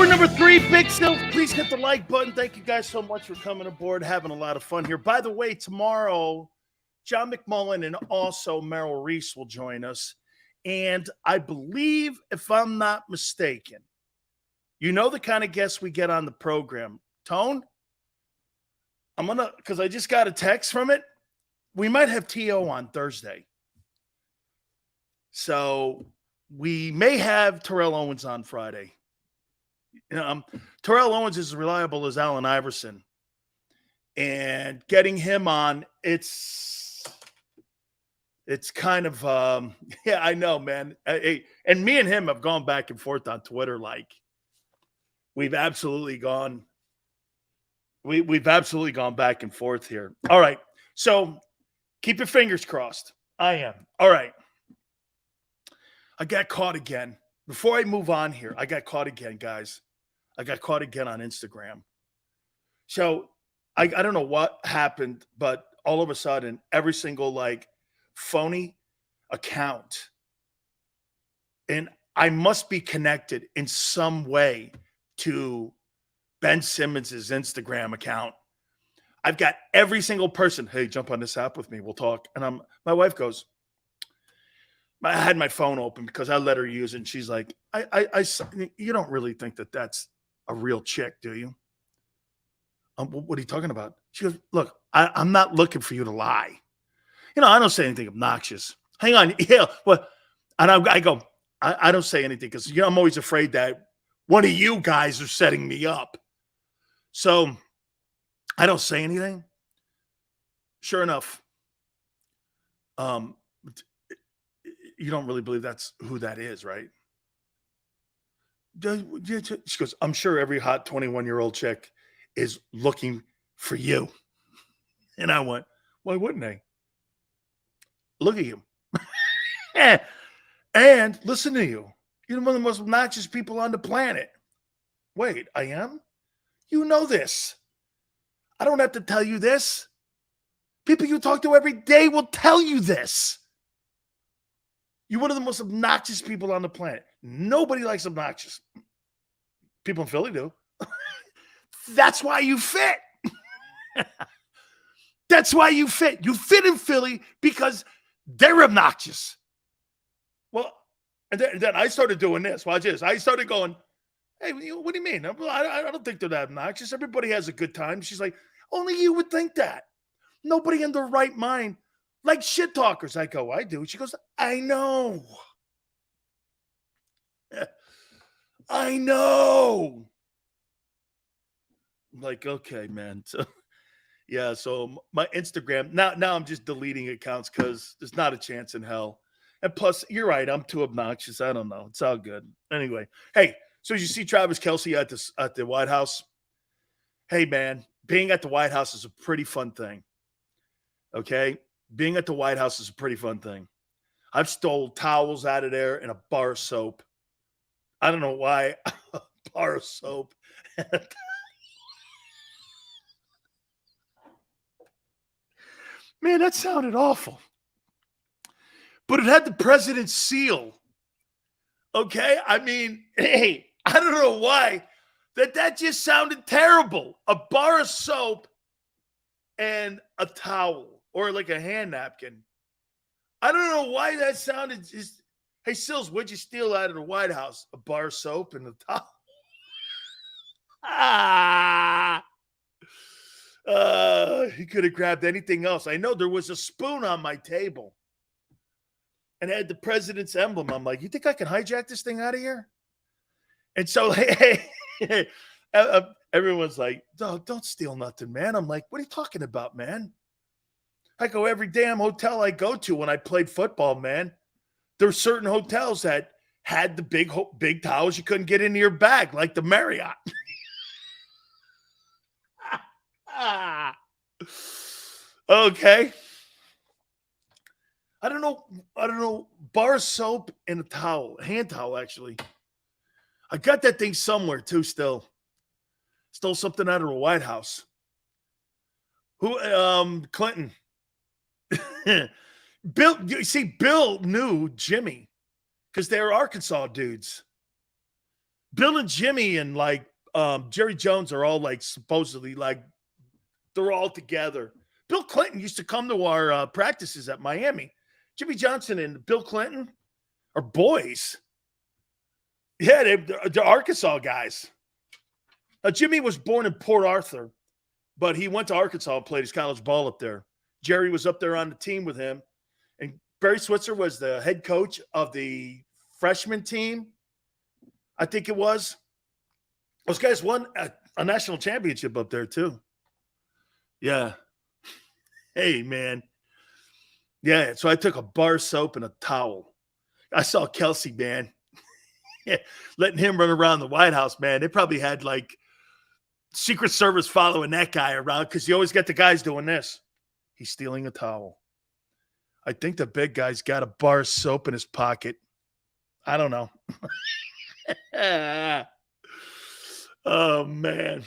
number 3, Big Silk. Please hit the like button. Thank you guys so much for coming aboard. Having a lot of fun here. By the way, tomorrow, John McMullen and also Merrill Reese will join us. And I believe, if I'm not mistaken, you know the kind of guests we get on the program. Tone, because I just got a text from it. We might have T.O. on Thursday. So we may have Terrell Owens on Friday. Terrell Owens is as reliable as Allen Iverson. And getting him on, it's kind of, yeah, I know, man. And me and him have gone back and forth on Twitter. Like, we've absolutely gone back and forth here. All right. So keep your fingers crossed. I am. All right. I got caught again. Before I move on here, I got caught again, guys. I got caught again on Instagram. So I don't know what happened, but all of a sudden, every single phony account, and I must be connected in some way to Ben Simmons's Instagram account. I've got every single person, hey, jump on this app with me, we'll talk. And my wife goes, I had my phone open because I let her use it, and she's like, you don't really think that that's a real chick, do you? What are you talking about? She goes, look, I'm not looking for you to lie. I don't say anything obnoxious. Hang on. Yeah. Well, and I go, I don't say anything because, I'm always afraid that one of you guys are setting me up. So I don't say anything. Sure enough, you don't really believe that's who that is, right? She goes, I'm sure every hot 21-year-old chick is looking for you. And I went, why wouldn't they? Look at you. And listen to you. You're one of the most obnoxious people on the planet. Wait, I am? You know this. I don't have to tell you this. People you talk to every day will tell you this. You're one of the most obnoxious people on the planet. Nobody likes obnoxious. People in Philly do. That's why you fit. That's why you fit. You fit in Philly because they're obnoxious. Well, and then I started doing this. Watch this. I started going, hey, what do you mean? I don't think they're that obnoxious. Everybody has a good time. She's like, only you would think that. Nobody in their right mind like shit talkers. I go, I do. She goes, I know. I know. I'm like, okay, man. So, yeah, so my Instagram, now I'm just deleting accounts because there's not a chance in hell. And plus, you're right, I'm too obnoxious. I don't know. It's all good. Anyway, hey, so as you see Travis Kelce at the White House, hey, man, being at the White House is a pretty fun thing. Okay? Being at the White House is a pretty fun thing. I've stole towels out of there and a bar of soap. I don't know why. A bar of soap. Man, that sounded awful. But it had the president's seal. Okay? I mean, hey, I don't know why. That just sounded terrible. A bar of soap and a towel or like a hand napkin. I don't know why that sounded just. Hey, Sills, what'd you steal out of the White House? A bar of soap and a towel. He could have grabbed anything else. I know there was a spoon on my table and it had the president's emblem. I'm like, you think I can hijack this thing out of here? And so, hey, everyone's like, don't steal nothing, man. I'm like, what are you talking about, man? I go every damn hotel I go to when I played football, man. There were certain hotels that had the big towels you couldn't get into your bag, like the Marriott. Okay. I don't know. Bar of soap and a towel, a hand towel, actually. I got that thing somewhere too. Still, stole something out of the White House. Clinton. Bill. You see, Bill knew Jimmy because they were Arkansas dudes. Bill and Jimmy and like Jerry Jones are all like supposedly like they're all together. Bill Clinton used to come to our practices at Miami. Jimmy Johnson and Bill Clinton are boys. Yeah, they're Arkansas guys. Jimmy was born in Port Arthur, but he went to Arkansas and played his college ball up there. Jerry was up there on the team with him. And Barry Switzer was the head coach of the freshman team, I think it was. Those guys won a national championship up there, too. Yeah. Hey, man. Yeah, so I took a bar soap and a towel. I saw Kelsey, man. Yeah, letting him run around the White House, man. They probably had, like, Secret Service following that guy around because you always get the guys doing this. He's stealing a towel. I think the big guy's got a bar of soap in his pocket. I don't know. Oh, man.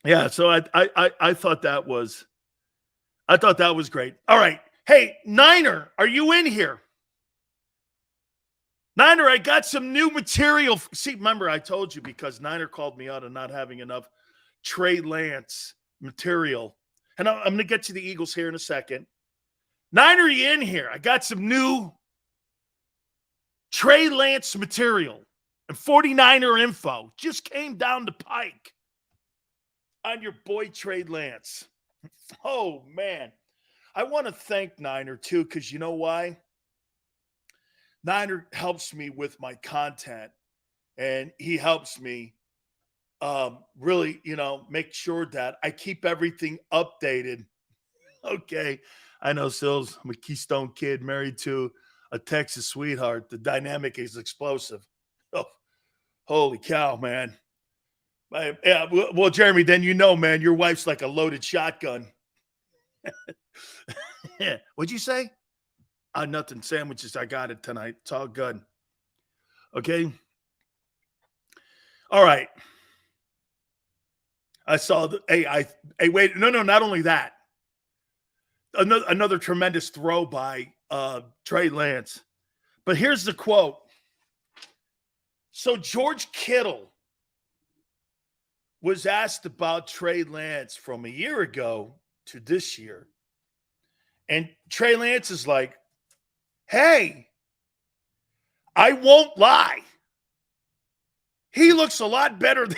Yeah, so I thought that was great. All right. Hey, Niner, are you in here? Niner, I got some new material. See, remember I told you because Niner called me out on not having enough Trey Lance material. And I'm going to get to the Eagles here in a second. Niner, are you in here? I got some new Trey Lance material and 49er info. Just came down the pike on your boy Trey Lance. Oh, man. I want to thank Niner, too, because you know why? Niner helps me with my content, and he helps me really, make sure that I keep everything updated. Okay. I know, Sills, I'm a Keystone kid married to a Texas sweetheart. The dynamic is explosive. Oh, holy cow, man. Yeah, well, Jeremy, then man, your wife's like a loaded shotgun. Yeah. What'd you say? Nothing. Sandwiches. I got it tonight. It's all good. Okay. All right. I saw the. Hey, wait. No. Not only that. Another tremendous throw by Trey Lance. But here's the quote. So George Kittle was asked about Trey Lance from a year ago to this year. And Trey Lance is like, hey, I won't lie. He looks a lot better than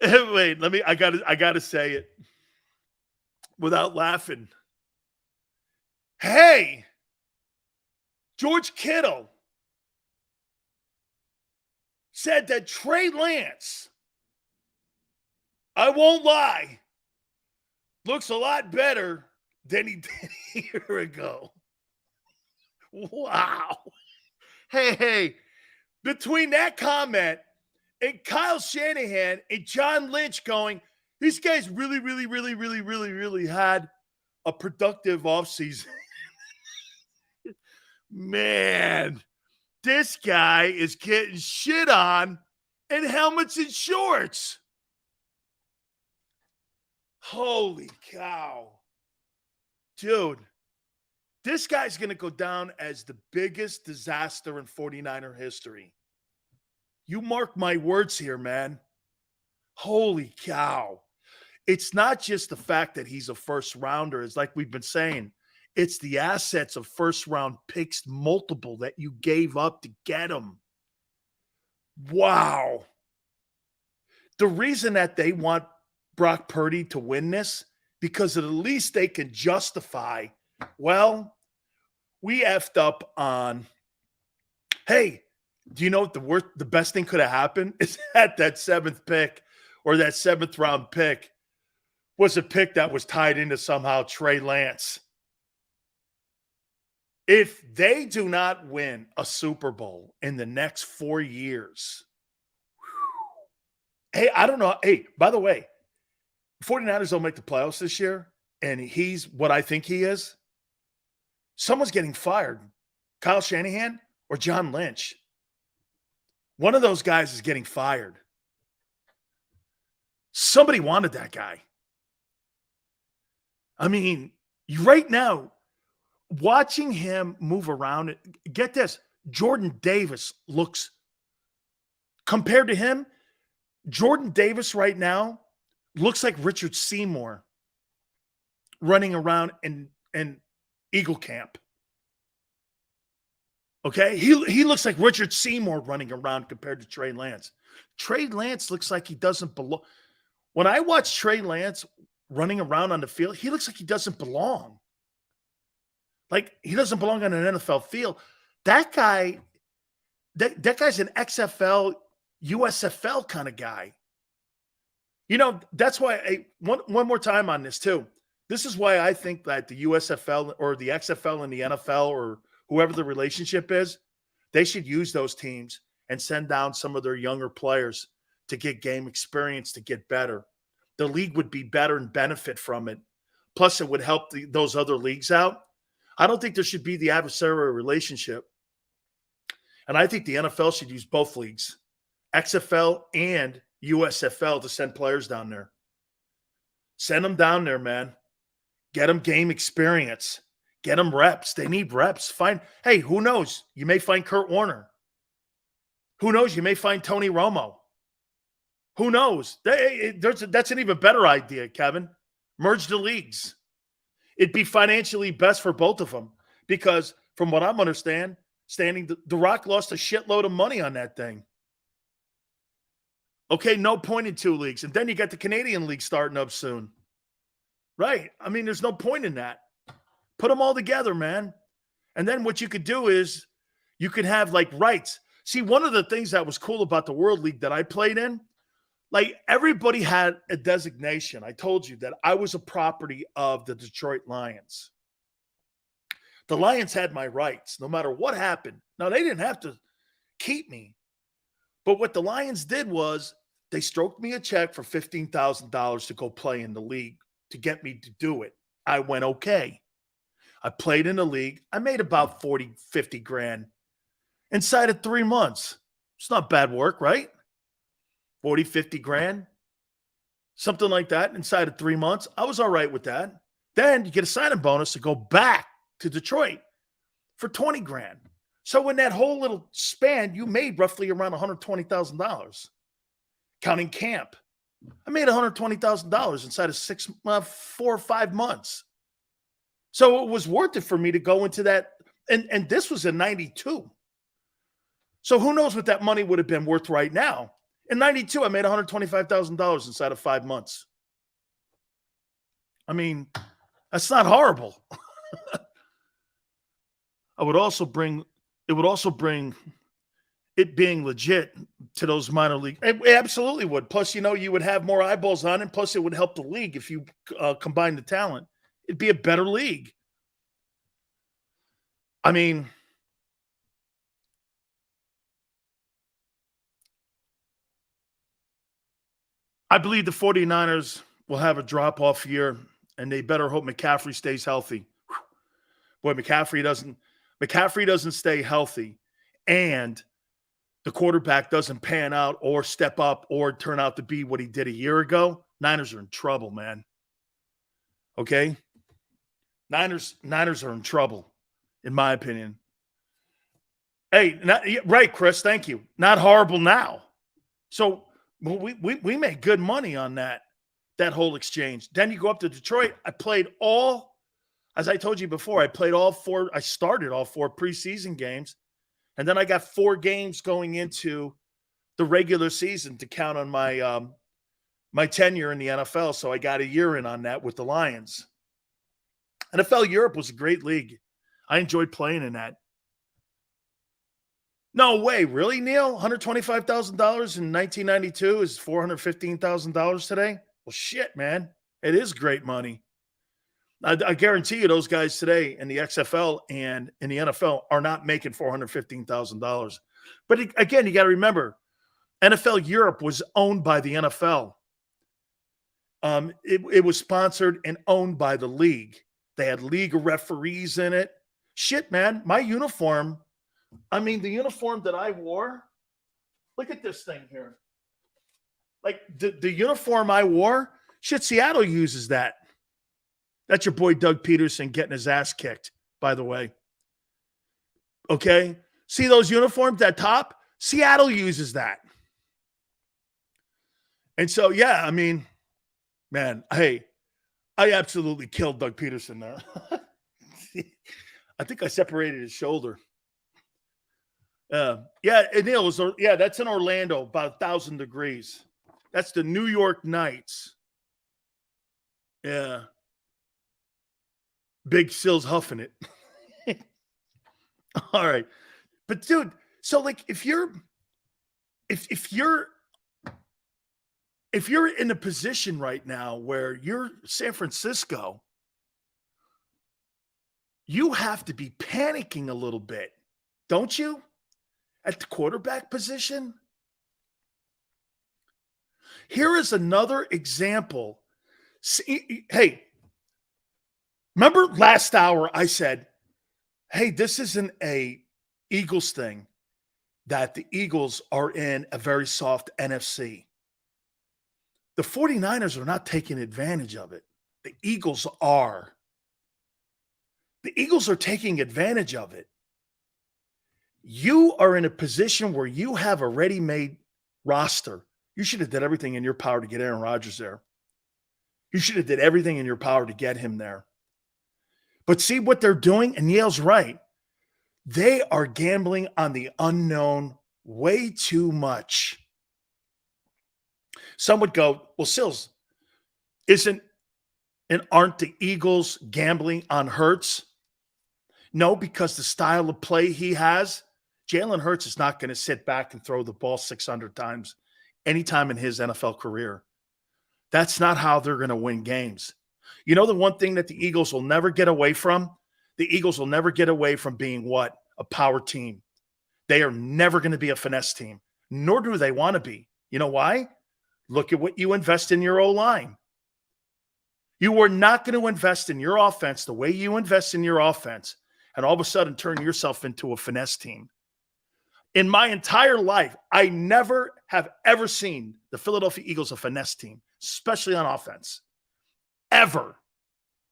Wait, I gotta say it without laughing. Hey, George Kittle said that Trey Lance, I won't lie, looks a lot better than he did a year ago. Wow. Hey, between that comment and Kyle Shanahan and John Lynch going, these guys really had a productive offseason. Man, this guy is getting shit on in helmets and shorts. Holy cow. Dude, this guy's going to go down as the biggest disaster in 49er history. You mark my words here, man. Holy cow. It's not just the fact that he's a first rounder. It's like we've been saying. It's the assets of first round picks, multiple that you gave up to get him. Wow. The reason that they want Brock Purdy to win this, because at least they can justify, well, we effed up on, hey, do you know what the best thing could have happened is that seventh pick or that seventh round pick was a pick that was tied into somehow Trey Lance. If they do not win a Super Bowl in the next 4 years, hey, I don't know. Hey, by the way, 49ers don't make the playoffs this year, and he's what I think he is. Someone's getting fired. Kyle Shanahan or John Lynch. One of those guys is getting fired. Somebody wanted that guy. I mean, right now, watching him move around, get this, Jordan Davis looks, compared to him, Jordan Davis right now looks like Richard Seymour running around in Eagle Camp. Okay? He looks like Richard Seymour running around compared to Trey Lance. Trey Lance looks like he doesn't belong. When I watch Trey Lance running around on the field, he looks like he doesn't belong. Like he doesn't belong on an NFL field. That guy, that guy's an XFL, USFL kind of guy. You know, that's why one more time on this too. This is why I think that the USFL or the XFL and the NFL or whoever the relationship is, they should use those teams and send down some of their younger players to get game experience, to get better. The league would be better and benefit from it. Plus, it would help those other leagues out. I don't think there should be the adversarial relationship. And I think the NFL should use both leagues, XFL and USFL, to send players down there. Send them down there, man. Get them game experience. Get them reps. They need reps. Hey, who knows? You may find Kurt Warner. Who knows? You may find Tony Romo. Who knows? That's an even better idea, Kevin. Merge the leagues. It'd be financially best for both of them because from what I'm understanding, The Rock lost a shitload of money on that thing. Okay, no point in two leagues. And then you got the Canadian League starting up soon. Right. I mean, there's no point in that. Put them all together, man. And then what you could do is you could have like rights. See, one of the things that was cool about the World League that I played in, like everybody had a designation. I told you that I was a property of the Detroit Lions. The Lions had my rights no matter what happened. Now, they didn't have to keep me. But what the Lions did was they stroked me a check for $15,000 to go play in the league to get me to do it. I went, okay. I played in the league. I made about 40, 50 grand inside of 3 months. It's not bad work, right? 40, 50 grand, something like that inside of 3 months. I was all right with that. Then you get a signing bonus to go back to Detroit for 20 grand. So in that whole little span, you made roughly around $120,000, counting camp. I made $120,000 inside of 4 or 5 months. So it was worth it for me to go into that. And this was in 92. So who knows what that money would have been worth right now. In 92, I made $125,000 inside of 5 months. I mean, that's not horrible. It would also bring it being legit to those minor league. It absolutely would. Plus, you would have more eyeballs on it. Plus, it would help the league if you combine the talent. It'd be a better league. I mean, I believe the 49ers will have a drop-off year, and they better hope McCaffrey stays healthy. Boy, McCaffrey doesn't stay healthy, and the quarterback doesn't pan out or step up or turn out to be what he did a year ago. Niners are in trouble, man. Okay? Niners are in trouble, in my opinion. Hey, right, Chris, thank you. Not horrible now. So we made good money on that whole exchange. Then you go up to Detroit. I played as I told you before, I started all 4 preseason games. And then I got 4 games going into the regular season to count on my tenure in the NFL. So I got a year in on that with the Lions. NFL Europe was a great league. I enjoyed playing in that. No way. Really, Neil? $125,000 in 1992 is $415,000 today? Well, shit, man. It is great money. I guarantee you those guys today in the XFL and in the NFL are not making $415,000. But again, you got to remember, NFL Europe was owned by the NFL. It was sponsored and owned by the league. They had league referees in it. Shit, man. My uniform, the uniform that I wore, look at this thing here. Like the uniform I wore, shit, Seattle uses that. That's your boy Doug Peterson getting his ass kicked, by the way. Okay? See those uniforms at top? Seattle uses that. And so, yeah, I mean, man, hey, I absolutely killed Doug Peterson there. I think I separated his shoulder. Yeah, that's in Orlando, about 1,000 degrees. That's the New York Knights. Yeah. Big Sil's huffing it. All right. But dude, so like if you're in a position right now where you're San Francisco, you have to be panicking a little bit, don't you? At the quarterback position? Here is another example. See, hey, remember last hour I said, hey, this isn't a Eagles thing, that the Eagles are in a very soft NFC. The 49ers are not taking advantage of it. The Eagles are. The Eagles are taking advantage of it. You are in a position where you have a ready-made roster. You should have did everything in your power to get Aaron Rodgers there. You should have did everything in your power to get him there. But see what they're doing? And Yale's right. They are gambling on the unknown way too much. Some would go, well, Sills, aren't the Eagles gambling on Hurts? No, because the style of play he has, Jalen Hurts is not going to sit back and throw the ball 600 times anytime in his NFL career. That's not how they're going to win games. You know the one thing that the Eagles will never get away from? The Eagles will never get away from being what? A power team. They are never going to be a finesse team, nor do they want to be. You know why? Look at what you invest in your O-line. You are not going to invest in your offense the way you invest in your offense and all of a sudden turn yourself into a finesse team. In my entire life, I never have ever seen the Philadelphia Eagles a finesse team, especially on offense. Ever.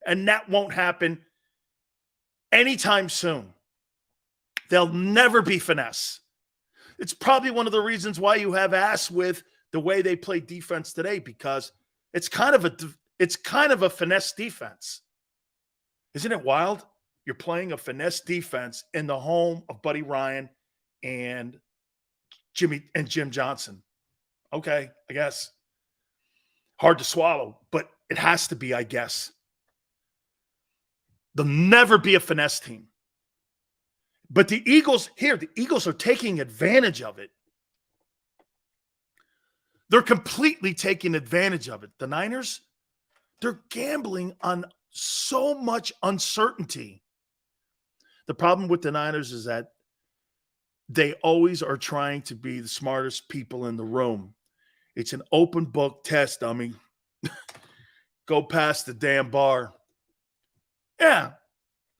And that won't happen anytime soon. They'll never be finesse. It's probably one of the reasons why you have ass with the way they play defense today, because it's kind of a finesse defense. Isn't it wild? You're playing a finesse defense in the home of Buddy Ryan and Jim Johnson. Okay, I guess. Hard to swallow, but it has to be, I guess. They'll never be a finesse team. But the Eagles are taking advantage of it. They're completely taking advantage of it. The Niners, they're gambling on so much uncertainty. The problem with the Niners is that they always are trying to be the smartest people in the room. It's an open book test, dummy. Go past the damn bar. Yeah.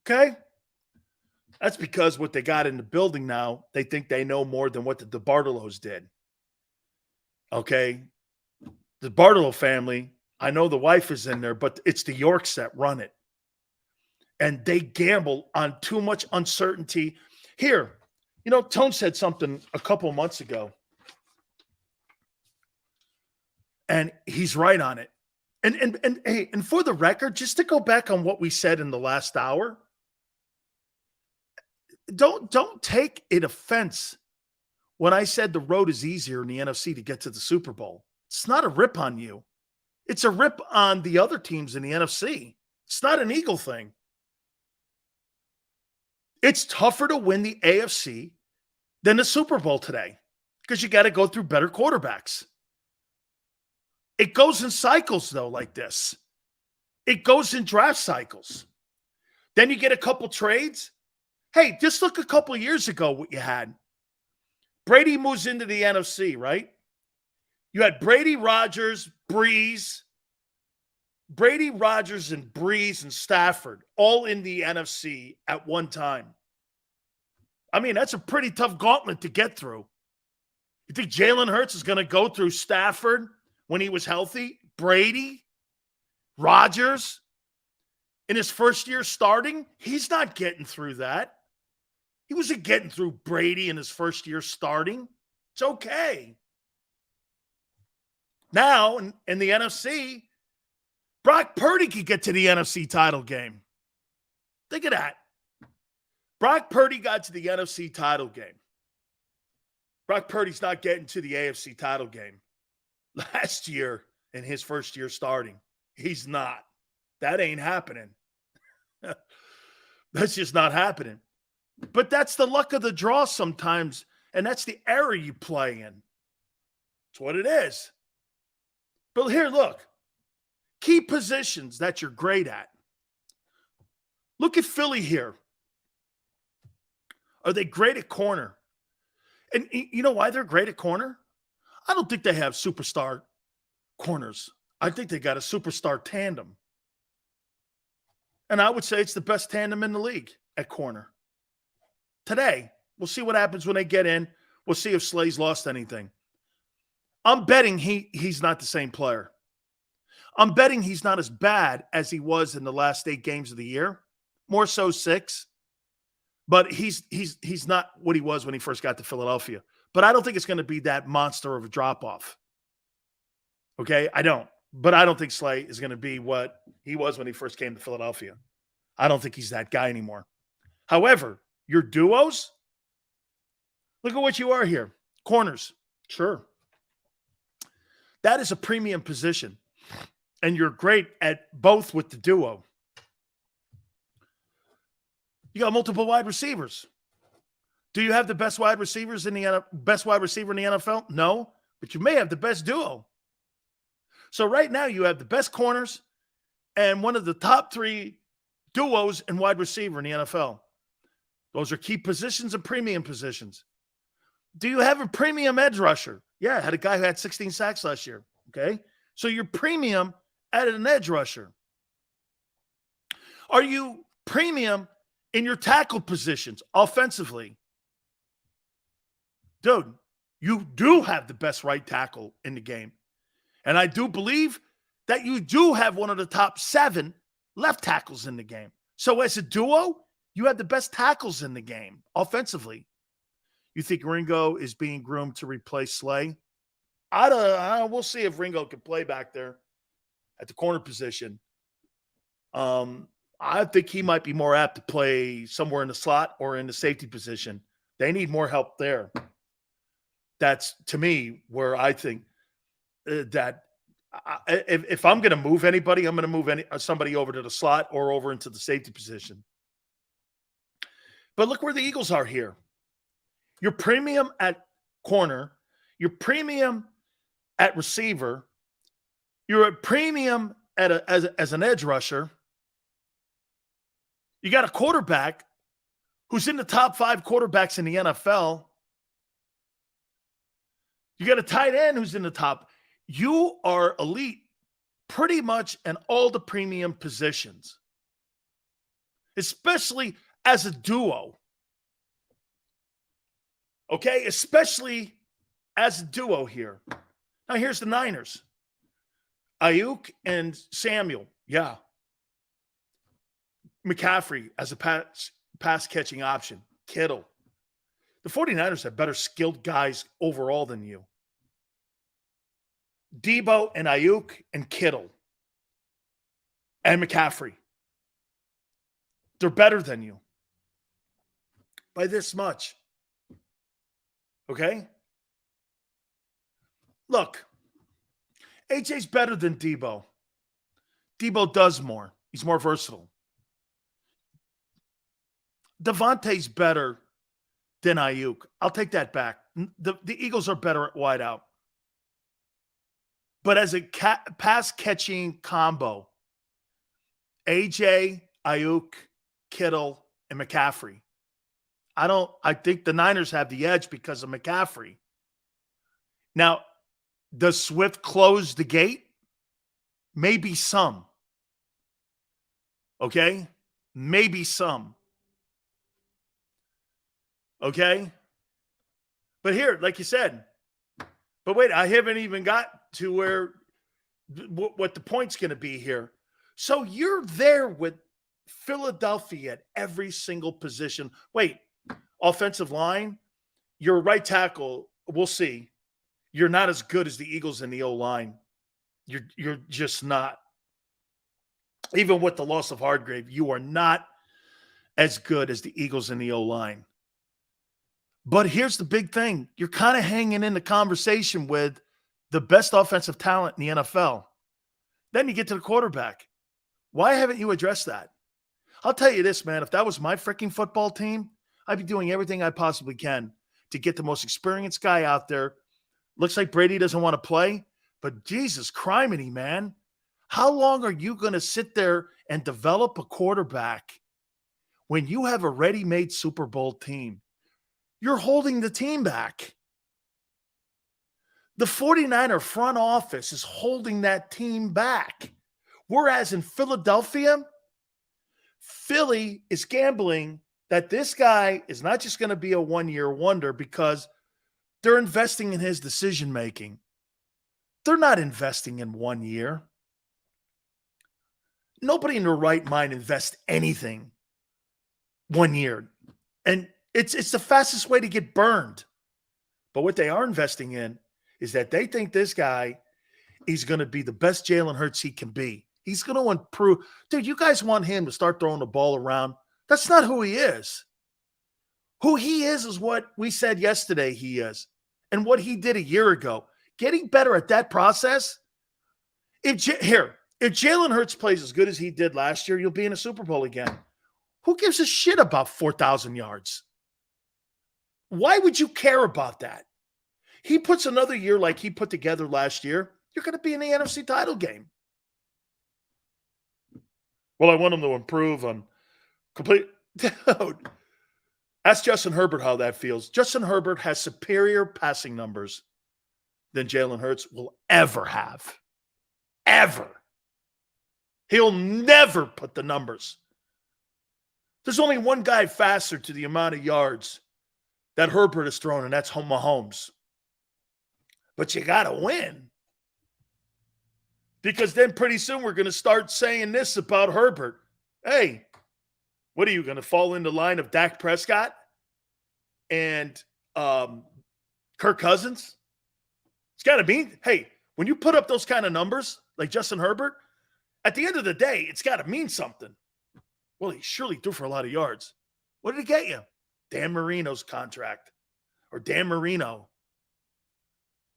Okay. That's because what they got in the building now, they think they know more than what the DeBartolos did. Okay. The Bartolo family, I know the wife is in there, but it's the Yorks that run it. And they gamble on too much uncertainty. Here, Tone said something a couple months ago. And he's right on it. And for the record, just to go back on what we said in the last hour, don't take it offense when I said the road is easier in the NFC to get to the Super Bowl. It's not a rip on you. It's a rip on the other teams in the NFC. It's not an Eagle thing. It's tougher to win the AFC than the Super Bowl today because you got to go through better quarterbacks. It goes in cycles, though, like this. It goes in draft cycles. Then you get a couple trades. Hey, just look a couple years ago what you had. Brady moves into the NFC, right? You had Brady, Rodgers, Breeze. Brady, Rodgers, and Breeze and Stafford all in the NFC at one time. I mean, that's a pretty tough gauntlet to get through. You think Jalen Hurts is going to go through Stafford when he was healthy? Brady? Rodgers? in his first year starting, he's not getting through that. He wasn't getting through Brady in his first year starting. It's okay. Now, in the NFC, Brock Purdy could get to the NFC title game. Think of that. Brock Purdy got to the NFC title game. Brock Purdy's not getting to the AFC title game. Last year, in his first year starting, he's not. That ain't happening. That's just not happening. But that's the luck of the draw sometimes, and that's the era you play in. That's what it is. But here, look. Key positions that you're great at. Look at Philly here. Are they great at corner? And you know why they're great at corner? I don't think they have superstar corners. I think they got a superstar tandem. And I would say it's the best tandem in the league at corner. Today, we'll see what happens when they get in. We'll see if Slay's lost anything. I'm betting he's not the same player. I'm betting he's not as bad as he was in the last 8 games of the year. More so 6. But he's not what he was when he first got to Philadelphia. But I don't think it's going to be that monster of a drop-off. Okay? I don't. But I don't think Slay is going to be what he was when he first came to Philadelphia. I don't think he's that guy anymore. However, your duos, look at what you are here. Corners. Sure. That is a premium position. And you're great at both with the duo. You got multiple wide receivers. Do you have the best wide receivers in the best wide receiver in the NFL? No, but you may have the best duo. So right now you have the best corners and one of the top 3 duos in wide receiver in the NFL. Those are key positions and premium positions. Do you have a premium edge rusher? Yeah, I had a guy who had 16 sacks last year. Okay, so you're premium at an edge rusher. Are you premium in your tackle positions offensively? Dude, you do have the best right tackle in the game. And I do believe that you do have one of the top 7 left tackles in the game. So as a duo, you have the best tackles in the game offensively. You think Ringo is being groomed to replace Slay? We'll see if Ringo can play back there at the corner position. I think he might be more apt to play somewhere in the slot or in the safety position. They need more help there. That's, to me, where I think that if I'm going to move anybody, I'm going to move somebody over to the slot or over into the safety position. But look where the Eagles are here. You're premium at corner. You're premium at receiver. You're a premium as an edge rusher. You got a quarterback who's in the top 5 quarterbacks in the NFL. You got a tight end who's in the top. You are elite pretty much in all the premium positions, especially as a duo. Okay? Especially as a duo here. Now, here's the Niners. Ayuk and Samuel. Yeah. McCaffrey as a pass-catching option. Kittle. The 49ers have better skilled guys overall than you. Debo and Ayuk and Kittle and McCaffrey. They're better than you by this much. Okay? Look, AJ's better than Debo. Debo does more. He's more versatile. Devontae's better than Ayuk. I'll take that back. The Eagles are better at wide out. But as a pass-catching combo, AJ, Ayuk, Kittle, and McCaffrey. I think the Niners have the edge because of McCaffrey. Now, does Swift close the gate? Maybe some. Okay? Maybe some. Okay? But here, like you said, but wait, I haven't even got to what the point's going to be here. So you're there with Philadelphia at every single position. Wait, offensive line, your right tackle, we'll see. You're not as good as the Eagles in the O-line. You're just not. Even with the loss of Hargrave, you are not as good as the Eagles in the O-line. But here's the big thing. You're kind of hanging in the conversation with the best offensive talent in the NFL. Then you get to the quarterback. Why haven't you addressed that? I'll tell you this, man. If that was my freaking football team, I'd be doing everything I possibly can to get the most experienced guy out there. Looks like Brady doesn't want to play, but Jesus criminy, man. How long are you going to sit there and develop a quarterback when you have a ready-made Super Bowl team? You're holding the team back. The 49er front office is holding that team back. Whereas in Philadelphia, Philly is gambling that this guy is not just going to be a one-year wonder because they're investing in his decision-making. They're not investing in 1 year. Nobody in their right mind invests anything 1 year. And it's the fastest way to get burned. But what they are investing in is that they think this guy is going to be the best Jalen Hurts he can be. He's going to improve. Dude, you guys want him to start throwing the ball around. That's not who he is. Who he is what we said yesterday he is and what he did a year ago. Getting better at that process. If Jalen Hurts plays as good as he did last year, you'll be in a Super Bowl again. Who gives a shit about 4,000 yards? Why would you care about that? He puts another year like he put together last year, you're going to be in the NFC title game. Well, I want him to improve on complete. Dude, ask Justin Herbert how that feels. Justin Herbert has superior passing numbers than Jalen Hurts will ever have. Ever. He'll never put the numbers. There's only one guy faster to the amount of yards that Herbert has thrown, and that's Mahomes. But you got to win. Because then pretty soon we're going to start saying this about Herbert. Hey, what are you going to fall into line of Dak Prescott and Kirk Cousins? It's got to be. Hey, when you put up those kind of numbers like Justin Herbert, at the end of the day, it's got to mean something. Well, he surely threw for a lot of yards. What did he get you? Dan Marino's contract. Or Dan Marino.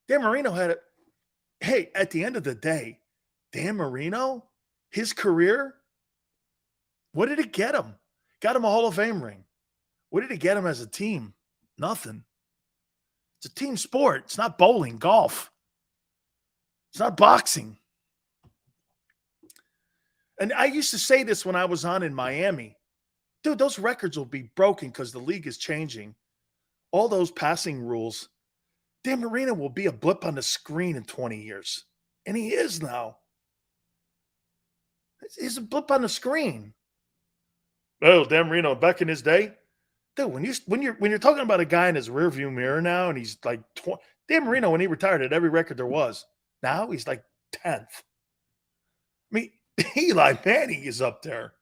Dan Marino had it. Hey, at the end of the day, Dan Marino, his career, what did it get him? Got him a Hall of Fame ring. What did it get him as a team? Nothing. It's a team sport. It's not bowling, golf. It's not boxing. And I used to say this when I was on in Miami. Dude, those records will be broken because the league is changing. All those passing rules. Dan Marino will be a blip on the screen in 20 years. And he is now. He's a blip on the screen. Oh, Dan Marino, back in his day. Dude, when you're talking about a guy in his rearview mirror now, and he's like Dan Marino, when he retired, had every record there was. Now he's like 10th. I mean, Eli Manning is up there.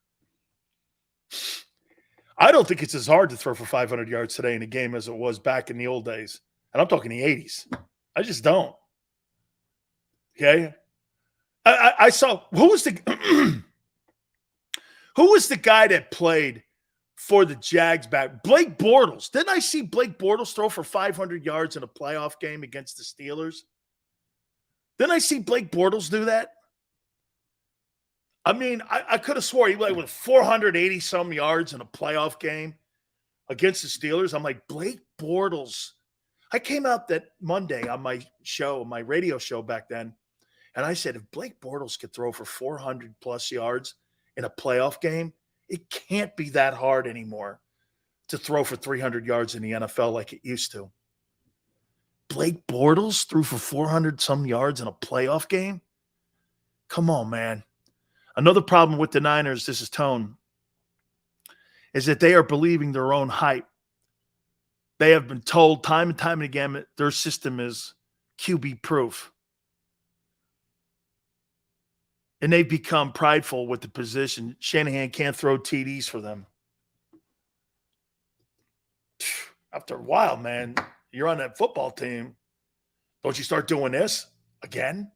I don't think it's as hard to throw for 500 yards today in a game as it was back in the old days. And I'm talking the 80s. I just don't. Okay? I saw – who was the guy that played for the Jags back? Blake Bortles. Didn't I see Blake Bortles throw for 500 yards in a playoff game against the Steelers? Didn't I see Blake Bortles do that? I mean, I could have swore he played with 480-some yards in a playoff game against the Steelers. I'm like, Blake Bortles. I came out that Monday on my show, my radio show back then, and I said, if Blake Bortles could throw for 400-plus yards in a playoff game, it can't be that hard anymore to throw for 300 yards in the NFL like it used to. Blake Bortles threw for 400-some yards in a playoff game? Come on, man. Another problem with the Niners, this is Tone, is that they are believing their own hype. They have been told time and time again that their system is QB proof. And they've become prideful with the position. Shanahan can't throw TDs for them. After a while, man, you're on that football team. Don't you start doing this again?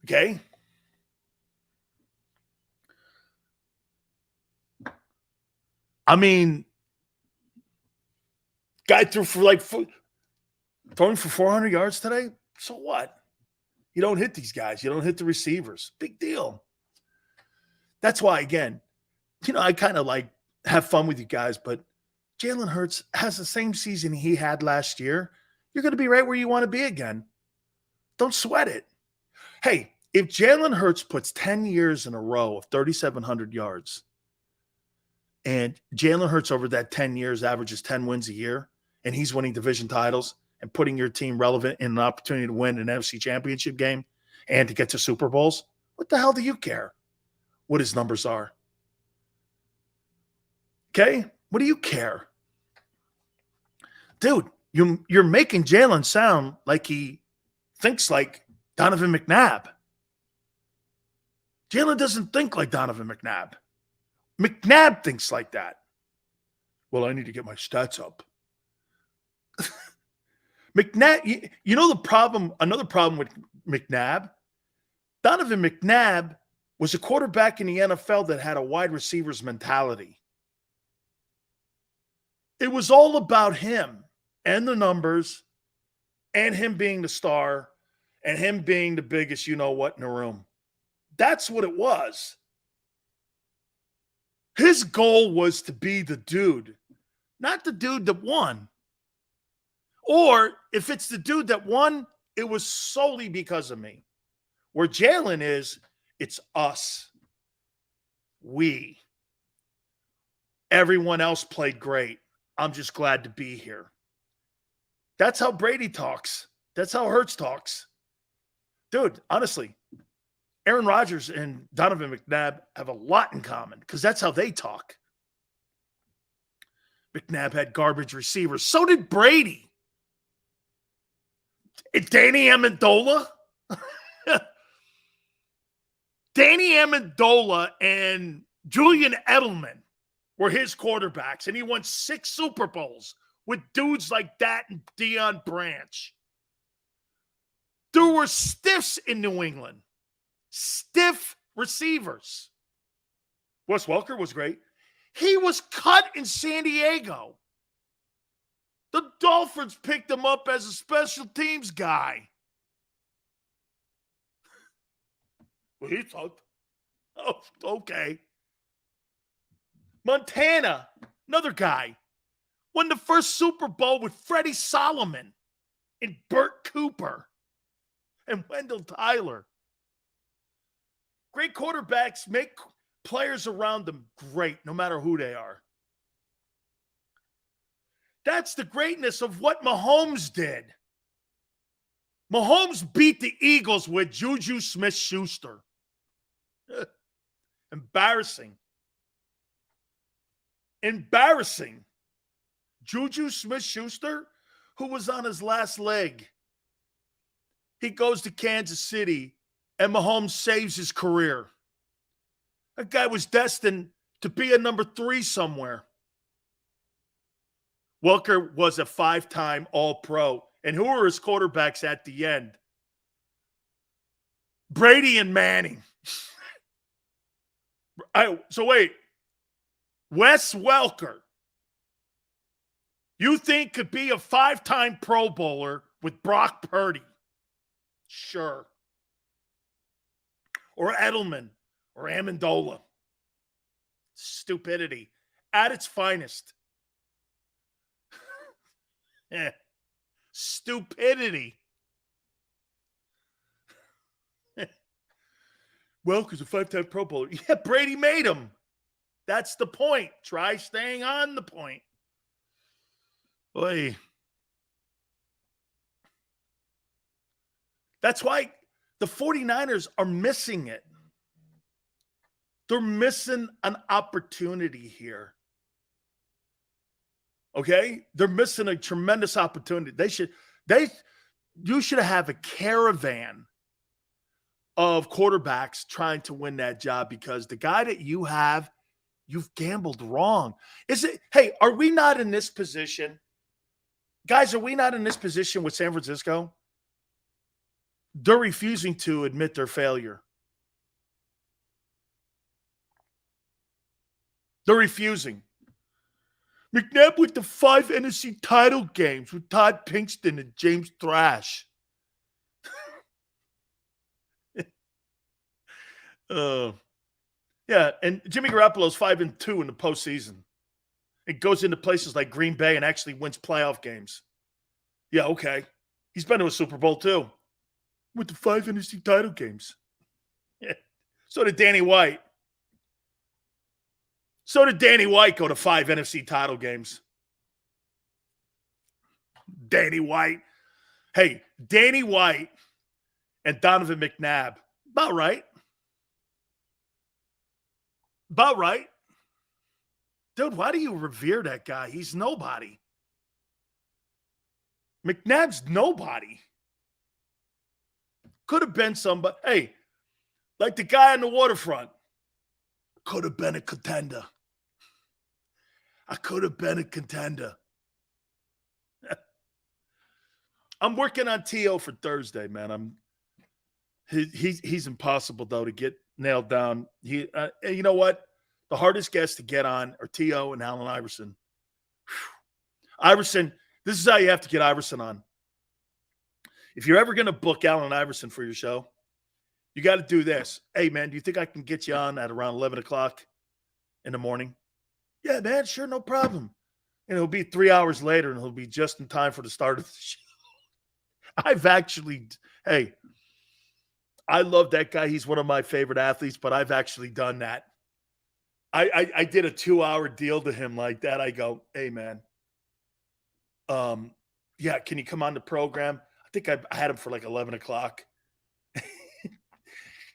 Okay. I mean, guy threw for throwing for 400 yards today. So what? You don't hit these guys. You don't hit the receivers. Big deal. That's why, again, I kind of have fun with you guys, but Jalen Hurts has the same season he had last year. You're going to be right where you want to be again. Don't sweat it. Hey, if Jalen Hurts puts 10 years in a row of 3,700 yards, and Jalen Hurts over that 10 years averages 10 wins a year, and he's winning division titles and putting your team relevant in an opportunity to win an NFC championship game and to get to Super Bowls, what the hell do you care what his numbers are? Okay? What do you care? Dude, you're making Jalen sound like he thinks like Donovan McNabb. Jalen doesn't think like Donovan McNabb. McNabb thinks like that. Well, I need to get my stats up. McNabb, you know the problem, another problem with McNabb? Donovan McNabb was a quarterback in the NFL that had a wide receiver's mentality. It was all about him and the numbers and him being the star and him being the biggest you-know-what in the room. That's what it was. His goal was to be the dude, not the dude that won. Or if it's the dude that won, it was solely because of me. Where Jalen is, it's us. We. Everyone else played great. I'm just glad to be here. That's how Brady talks. That's how Hurts talks. Dude, honestly, Aaron Rodgers and Donovan McNabb have a lot in common because that's how they talk. McNabb had garbage receivers. So did Brady. Danny Amendola. Danny Amendola and Julian Edelman were his quarterbacks, and he won 6 Super Bowls with dudes like that and Deion Branch. There were stiffs in New England. Stiff receivers. Wes Welker was great. He was cut in San Diego. The Dolphins picked him up as a special teams guy. Well, he thought, oh, okay. Montana, another guy, won the first Super Bowl with Freddie Solomon and Burt Cooper and Wendell Tyler. Great quarterbacks make players around them great, no matter who they are. That's the greatness of what Mahomes did. Mahomes beat the Eagles with Juju Smith-Schuster. Embarrassing. Embarrassing. Juju Smith-Schuster, who was on his last leg. He goes to Kansas City, and Mahomes saves his career. That guy was destined to be a number 3 somewhere. Welker was a 5-time All-Pro. And who were his quarterbacks at the end? Brady and Manning. So wait. Wes Welker, you think could be a 5-time Pro Bowler with Brock Purdy? Sure. Or Edelman or Amendola. Stupidity at its finest. Stupidity. Welker's a 5-time Pro Bowler. Yeah, Brady made him. That's the point. Try staying on the point. Oy. That's why the 49ers are missing it. They're missing an opportunity here. Okay? They're missing a tremendous opportunity. You should have a caravan of quarterbacks trying to win that job because the guy that you have, you've gambled wrong. Hey, are we not in this position? Guys, are we not in this position with San Francisco? They're refusing to admit their failure. They're refusing. McNabb with the 5 NFC title games with Todd Pinkston and James Thrash. Yeah, and Jimmy Garoppolo's 5-2 in the postseason. It goes into places like Green Bay and actually wins playoff games. Yeah, okay. He's been to a Super Bowl too. With the 5 NFC title games. Yeah. So did Danny White. So did Danny White go to 5 NFC title games. Danny White. Hey, Danny White and Donovan McNabb. About right. About right. Dude, why do you revere that guy? He's nobody. McNabb's nobody. Could have been somebody. Hey, like the guy on the waterfront. Could have been a contender. I could have been a contender. I'm working on T.O. for Thursday, man. He's impossible, though, to get nailed down. You know what? The hardest guests to get on are T.O. and Allen Iverson. Iverson, this is how you have to get Iverson on. If you're ever going to book Allen Iverson for your show, you got to do this. Hey, man, do you think I can get you on at around 11 o'clock in the morning? Yeah, man, sure, no problem. And it'll be 3 hours later, and it'll be just in time for the start of the show. Hey, I love that guy. He's one of my favorite athletes, but I've actually done that. I did a 2-hour deal to him like that. I go, hey, man, yeah, can you come on the program? I think I had him for like 11 o'clock.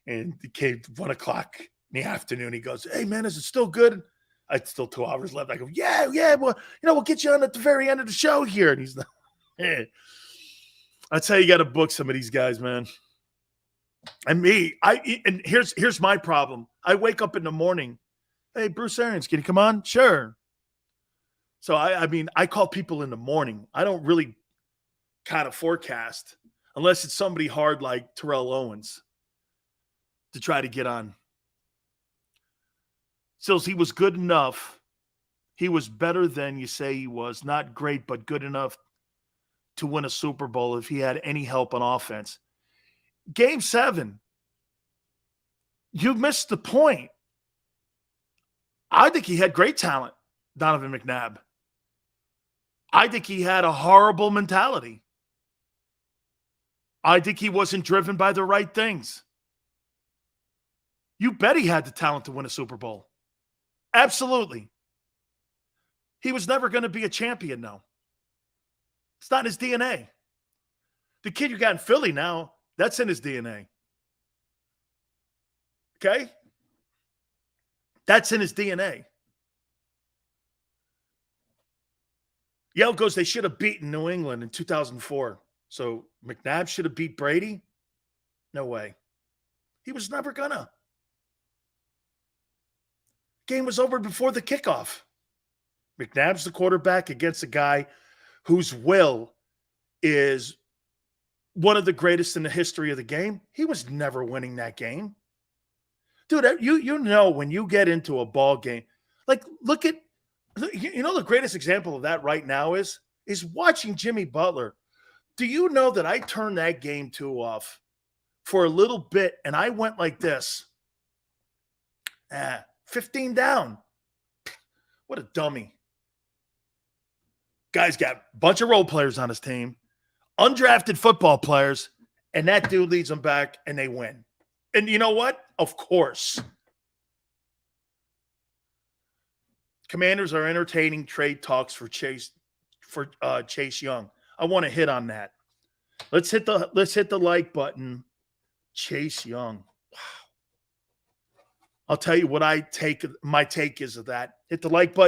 And it came 1 o'clock in the afternoon. He goes, hey, man, is it still good? I still 2 hours left. I go, yeah, well, we'll get you on at the very end of the show here. And he's like, hey. That's how you got to book some of these guys, man. And here's my problem. I wake up in the morning. Hey, Bruce Arians, can you come on? Sure. So, I call people in the morning. I don't really kind of forecast unless it's somebody hard like Terrell Owens to try to get on. So he was good enough. He was better than you say he was. Not great, but good enough to win a Super Bowl if he had any help on offense. Game 7, you missed the point. I think he had great talent, Donovan McNabb. I think he had a horrible mentality. I think he wasn't driven by the right things. You bet he had the talent to win a Super Bowl. Absolutely. He was never going to be a champion, though. It's not in his DNA. The kid you got in Philly now, that's in his DNA. Okay? That's in his DNA. Yale goes, they should have beaten New England in 2004. So McNabb should have beat Brady? No way. He was never gonna. Game was over before the kickoff. McNabb's the quarterback against a guy whose will is one of the greatest in the history of the game. He was never winning that game. Dude, you know when you get into a ball game, like look at, the greatest example of that right now is watching Jimmy Butler. Do you know that I turned that game 2 off for a little bit and I went like this? 15 down. What a dummy. Guy's got a bunch of role players on his team, undrafted football players, and that dude leads them back and they win. And you know what? Of course. Commanders are entertaining trade talks for Chase Young. I want to hit on that. Let's hit the like button. Chase Young. Wow. I'll tell you what my take is of that. Hit the like button.